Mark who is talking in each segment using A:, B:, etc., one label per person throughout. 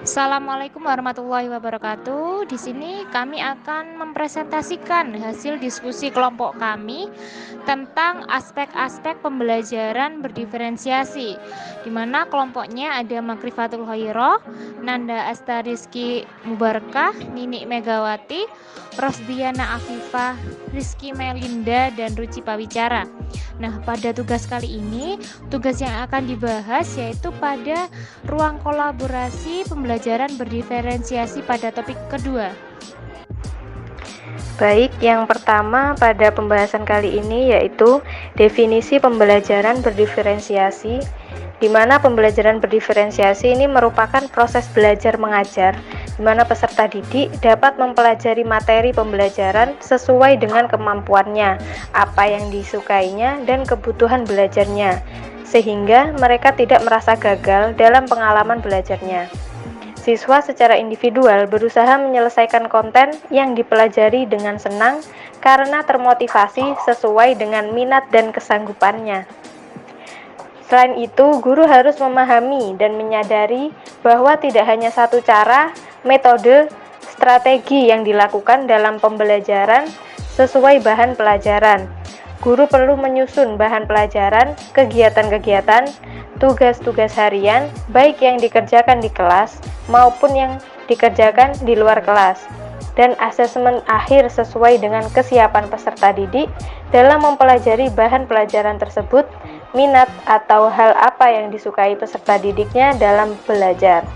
A: Assalamualaikum warahmatullahi wabarakatuh. Di sini kami akan mempresentasikan hasil diskusi kelompok kami tentang aspek-aspek pembelajaran berdiferensiasi, di mana kelompoknya ada Makrifatul Khairah, Nanda Astariski Mubarakah, Nini Megawati, Rosdiana Afifah, Rizky Melinda, dan Ruci Pawicara. Nah, pada tugas kali ini, tugas yang akan dibahas yaitu pada ruang kolaborasi pembelajaran berdiferensiasi pada topik kedua.
B: Baik, yang pertama pada pembahasan kali ini yaitu definisi pembelajaran berdiferensiasi, di mana pembelajaran berdiferensiasi ini merupakan proses belajar mengajar, di mana peserta didik dapat mempelajari materi pembelajaran sesuai dengan kemampuannya, apa yang disukainya, dan kebutuhan belajarnya, sehingga mereka tidak merasa gagal dalam pengalaman belajarnya. Siswa secara individual berusaha menyelesaikan konten yang dipelajari dengan senang karena termotivasi sesuai dengan minat dan kesanggupannya. Selain itu, guru harus memahami dan menyadari bahwa tidak hanya satu cara, metode, strategi yang dilakukan dalam pembelajaran sesuai bahan pelajaran. Guru perlu menyusun bahan pelajaran, kegiatan-kegiatan, tugas-tugas harian, baik yang dikerjakan di kelas maupun yang dikerjakan di luar kelas, dan asesmen akhir sesuai dengan kesiapan peserta didik dalam mempelajari bahan pelajaran tersebut, minat atau hal apa yang disukai peserta didiknya dalam belajar,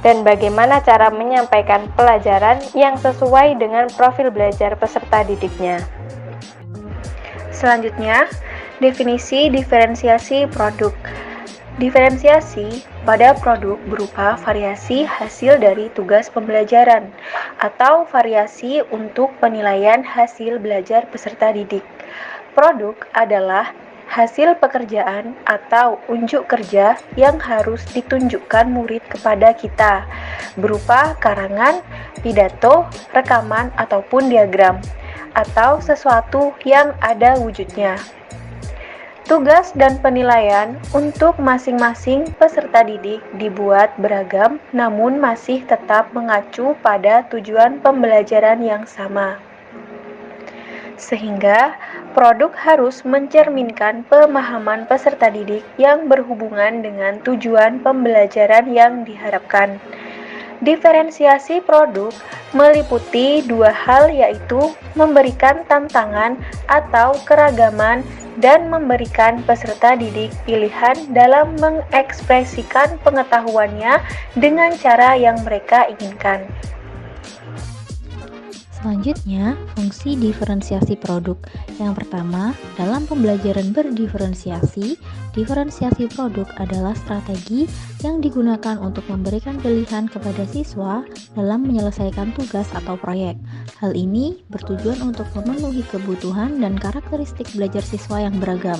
B: dan bagaimana cara menyampaikan pelajaran yang sesuai dengan profil belajar peserta didiknya. Selanjutnya, definisi diferensiasi produk. Diferensiasi pada produk berupa variasi hasil dari tugas pembelajaran atau variasi untuk penilaian hasil belajar peserta didik. Produk adalah hasil pekerjaan atau unjuk kerja yang harus ditunjukkan murid kepada kita, berupa karangan, pidato, rekaman, ataupun diagram, atau sesuatu yang ada wujudnya. Tugas dan penilaian untuk masing-masing peserta didik dibuat beragam, namun masih tetap mengacu pada tujuan pembelajaran yang sama. Sehingga produk harus mencerminkan pemahaman peserta didik yang berhubungan dengan tujuan pembelajaran yang diharapkan. Diferensiasi produk meliputi dua hal, yaitu memberikan tantangan atau keragaman dan memberikan peserta didik pilihan dalam mengekspresikan pengetahuannya dengan cara yang mereka inginkan.
C: Selanjutnya, fungsi diferensiasi produk. Yang pertama, dalam pembelajaran berdiferensiasi, diferensiasi produk adalah strategi yang digunakan untuk memberikan pilihan kepada siswa dalam menyelesaikan tugas atau proyek. Hal ini bertujuan untuk memenuhi kebutuhan dan karakteristik belajar siswa yang beragam.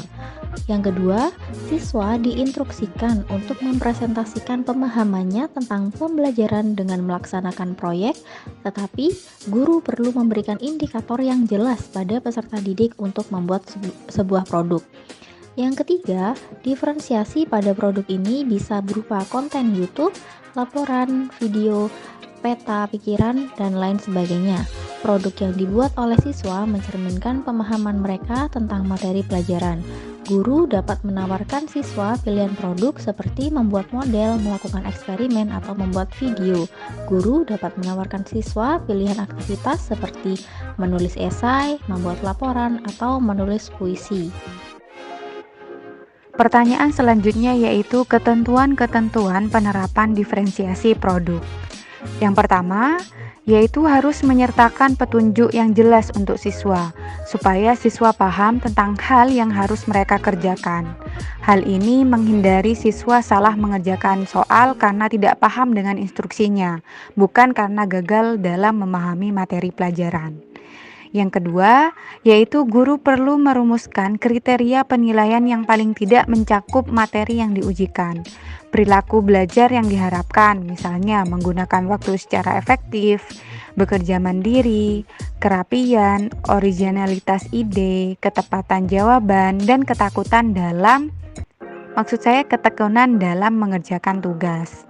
C: Yang kedua, siswa diinstruksikan untuk mempresentasikan pemahamannya tentang pembelajaran dengan melaksanakan proyek, tetapi guru perlu memberikan indikator yang jelas pada peserta didik untuk membuat sebuah produk. Yang ketiga, diferensiasi pada produk ini bisa berupa konten YouTube, laporan, video, peta pikiran, dan lain sebagainya. Produk yang dibuat oleh siswa mencerminkan pemahaman mereka tentang materi pelajaran. Guru dapat menawarkan siswa pilihan produk seperti membuat model, melakukan eksperimen, atau membuat video. Guru dapat menawarkan siswa pilihan aktivitas seperti menulis esai, membuat laporan, atau menulis puisi.
D: Pertanyaan selanjutnya yaitu ketentuan-ketentuan penerapan diferensiasi produk. Yang pertama, yaitu harus menyertakan petunjuk yang jelas untuk siswa, supaya siswa paham tentang hal yang harus mereka kerjakan. Hal ini menghindari siswa salah mengerjakan soal karena tidak paham dengan instruksinya, bukan karena gagal dalam memahami materi pelajaran. Yang kedua, yaitu guru perlu merumuskan kriteria penilaian yang paling tidak mencakup materi yang diujikan. Perilaku belajar yang diharapkan, misalnya menggunakan waktu secara efektif, bekerja mandiri, kerapian, originalitas ide, ketepatan jawaban, dan ketekunan dalam mengerjakan tugas.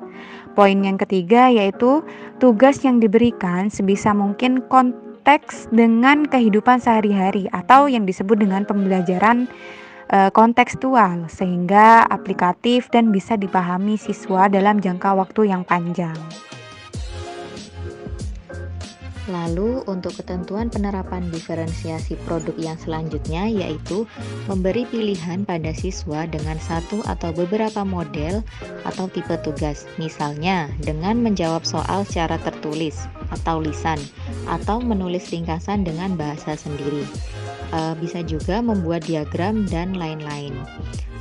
D: Poin yang ketiga yaitu tugas yang diberikan sebisa mungkin konteks dengan kehidupan sehari-hari atau yang disebut dengan pembelajaran kontekstual sehingga aplikatif dan bisa dipahami siswa dalam jangka waktu yang panjang.
C: Lalu untuk ketentuan penerapan diferensiasi produk yang selanjutnya yaitu memberi pilihan pada siswa dengan satu atau beberapa model atau tipe tugas, misalnya dengan menjawab soal secara tertulis atau lisan atau menulis ringkasan dengan bahasa sendiri. Bisa juga membuat diagram dan lain-lain.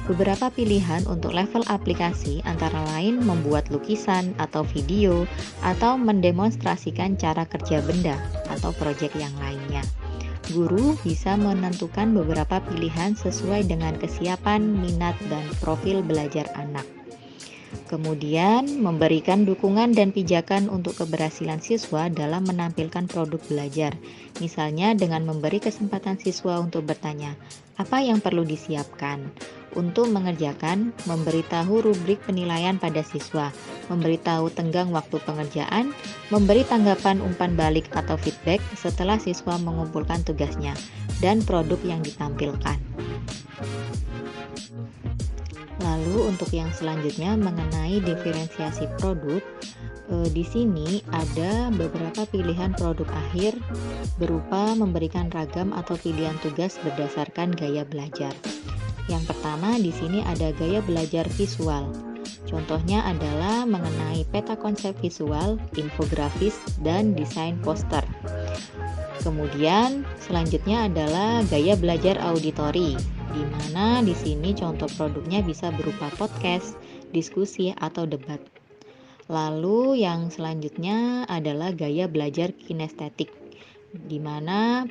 C: Beberapa pilihan untuk level aplikasi antara lain membuat lukisan atau video atau mendemonstrasikan cara kerja benda atau proyek yang lainnya. Guru bisa menentukan beberapa pilihan sesuai dengan kesiapan, minat, dan profil belajar anak. Kemudian, memberikan dukungan dan pijakan untuk keberhasilan siswa dalam menampilkan produk belajar. Misalnya dengan memberi kesempatan siswa untuk bertanya, apa yang perlu disiapkan? Untuk mengerjakan, memberitahu rubrik penilaian pada siswa, memberitahu tenggang waktu pengerjaan, memberi tanggapan umpan balik atau feedback setelah siswa mengumpulkan tugasnya, dan produk yang ditampilkan. Lalu untuk yang selanjutnya mengenai diferensiasi produk, di sini ada beberapa pilihan produk akhir berupa memberikan ragam atau pilihan tugas berdasarkan gaya belajar. Yang pertama di sini ada gaya belajar visual. Contohnya adalah mengenai peta konsep visual, infografis, dan desain poster. Kemudian selanjutnya adalah gaya belajar auditori, di mana di sini contoh produknya bisa berupa podcast, diskusi, atau debat. Lalu yang selanjutnya adalah gaya belajar kinestetik, di mana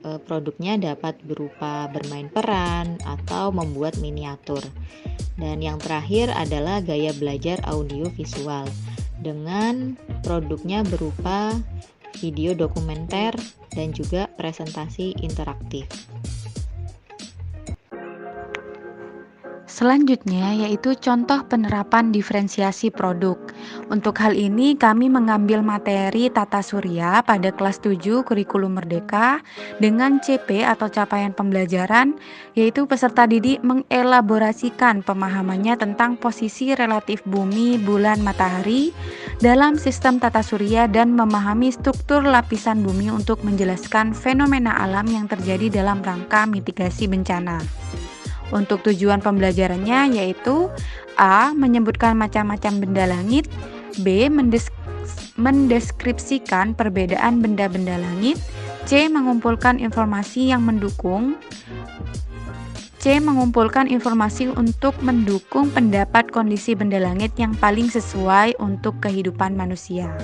C: produknya dapat berupa bermain peran atau membuat miniatur. Dan yang terakhir adalah gaya belajar audio visual, dengan produknya berupa video dokumenter dan juga presentasi interaktif.
D: Selanjutnya yaitu contoh penerapan diferensiasi produk. Untuk hal ini kami mengambil materi Tata Surya pada kelas 7 Kurikulum Merdeka dengan CP atau capaian pembelajaran, yaitu peserta didik mengelaborasikan pemahamannya tentang posisi relatif bumi, bulan, matahari dalam sistem tata surya dan memahami struktur lapisan bumi untuk menjelaskan fenomena alam yang terjadi dalam rangka mitigasi bencana. Untuk tujuan pembelajarannya yaitu A. Menyebutkan macam-macam benda langit, B. Mendeskripsikan perbedaan benda-benda langit, C. Mengumpulkan informasi untuk mendukung pendapat kondisi benda langit yang paling sesuai untuk kehidupan manusia.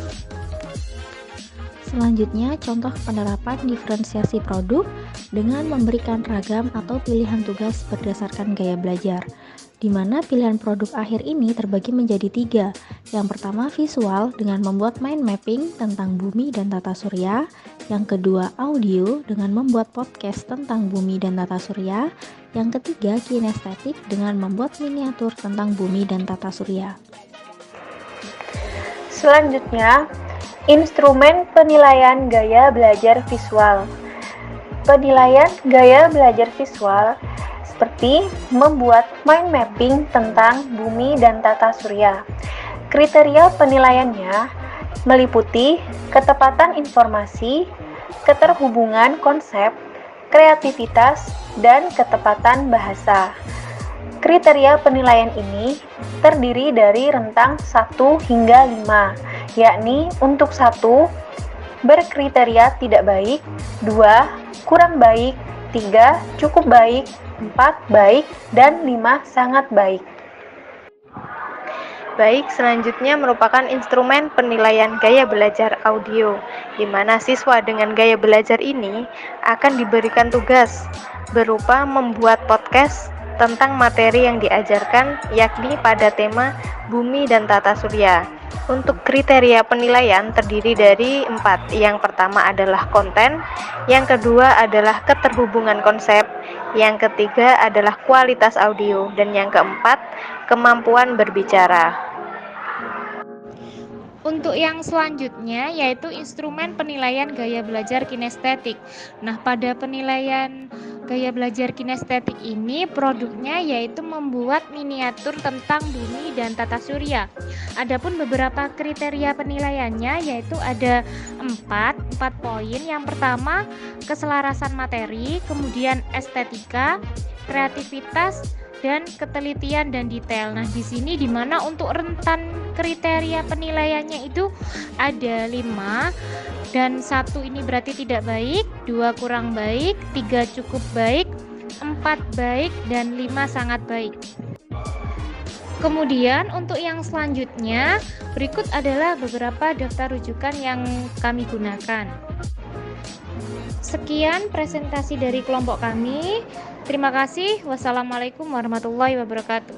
C: Selanjutnya, contoh penerapan diferensiasi produk dengan memberikan ragam atau pilihan tugas berdasarkan gaya belajar, di mana pilihan produk akhir ini terbagi menjadi 3. Yang pertama visual dengan membuat mind mapping tentang bumi dan tata surya. Yang kedua audio dengan membuat podcast tentang bumi dan tata surya. Yang ketiga kinestetik dengan membuat miniatur tentang bumi dan tata surya.
B: Selanjutnya, instrumen penilaian gaya belajar visual. Penilaian gaya belajar visual seperti membuat mind mapping tentang bumi dan tata surya. Kriteria penilaiannya meliputi ketepatan informasi, keterhubungan konsep, kreativitas, dan ketepatan bahasa. Kriteria penilaian ini terdiri dari rentang 1 hingga 5, yakni untuk 1, berkriteria tidak baik, 2, kurang baik, 3, cukup baik, 4, baik, dan 5, sangat baik. Baik, selanjutnya merupakan instrumen penilaian gaya belajar audio, di mana siswa dengan gaya belajar ini akan diberikan tugas berupa membuat podcast tentang materi yang diajarkan, yakni pada tema bumi dan tata surya. Untuk kriteria penilaian terdiri dari 4. Yang pertama adalah konten, yang kedua adalah keterhubungan konsep, yang ketiga adalah kualitas audio, dan yang keempat, kemampuan berbicara.
A: Untuk yang selanjutnya yaitu instrumen penilaian gaya belajar kinestetik. Nah, pada penilaian gaya belajar kinestetik ini produknya yaitu membuat miniatur tentang bumi dan tata surya. Adapun beberapa kriteria penilaiannya yaitu ada 4 poin. Yang pertama, keselarasan materi, kemudian estetika, kreativitas, dan ketelitian dan detail. Nah, di sini di mana untuk rentan kriteria penilaiannya itu ada 5 dan 1 ini berarti tidak baik, 2 kurang baik, 3 cukup baik, 4 baik, dan 5 sangat baik. Kemudian untuk yang selanjutnya berikut adalah beberapa daftar rujukan yang kami gunakan. Sekian presentasi dari kelompok kami. Terima kasih. Wassalamualaikum warahmatullahi wabarakatuh.